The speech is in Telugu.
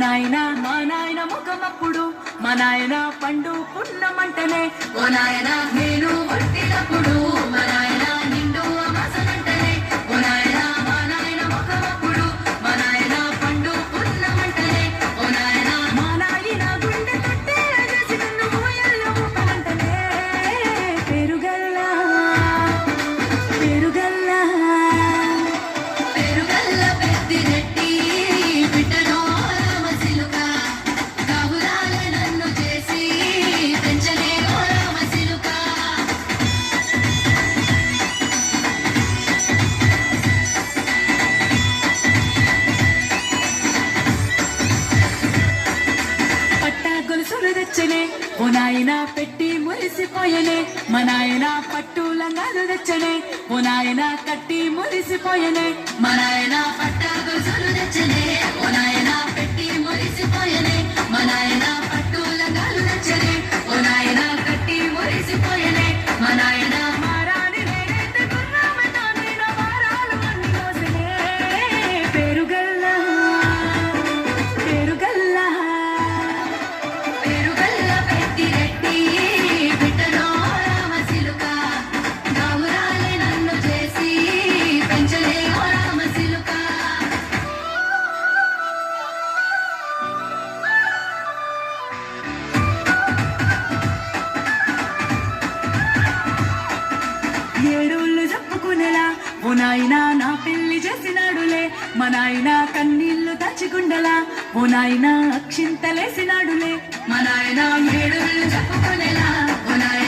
నాయన మా నాయన ముఖమప్పుడు మా నాయన పండు పున్నమంటనే ఓ నాయన నేను పుట్టినప్పుడు మా నాయన నిండు అమాసనంటనే ఓ నాయన మా నాయన ముఖమప్పుడు మా నాయన పండు పున్నమంటనే ఓ నాయన మా నాయన గుండె తట్టేలా చేసి నన్ను మోయల్లో ఊపనంటనే పెరుగల్లా పెరుగల్లా పెరుగల్ల పెద్దిరెట్టి బిడ్డనో రామసిలుక కావురాలే నన్ను చేసి పెంచలే ఓ రామసిలుక పట్టా గొలుసులు తెచ్చనే ఓ నాయన పెట్టి మురిసిపోయనే మా నాయన పట్టు లంగాలు తెచ్చనే ఓ నాయన కట్టి మురిసిపోయనే మా నాయన పట్టా గొలుసులు తెచ్చనే ఓ నాయన పెట్టి మురిసిపోయనే మా నాయన పట్టు లంగాలు తెచ్చనే ఓ నాయన కట్టి మురిసిపోయనే మా నాయన మారాని నేనైతే గుర్రమతో నేను వారాలు అన్ని మోసనే పెరుగల్లా పెరుగల్లా పెరుగల్ల పెద్దిరెట్టి బిడ్డనో రామసిలుక కావురాలే నన్ను చేసి పెంచలే ఓ రామసిలుక ఏడోళ్ళు చెప్పుకునేలా ఓ నాయన నా పెళ్లి చేసినాడులే మా నాయన కన్నీళ్లు దాచిగుండలా ఓ నాయన అక్షింతలేసినాడులే మా నాయన ఏడోళ్ళు చెప్పుకునేలా ఓ నాయన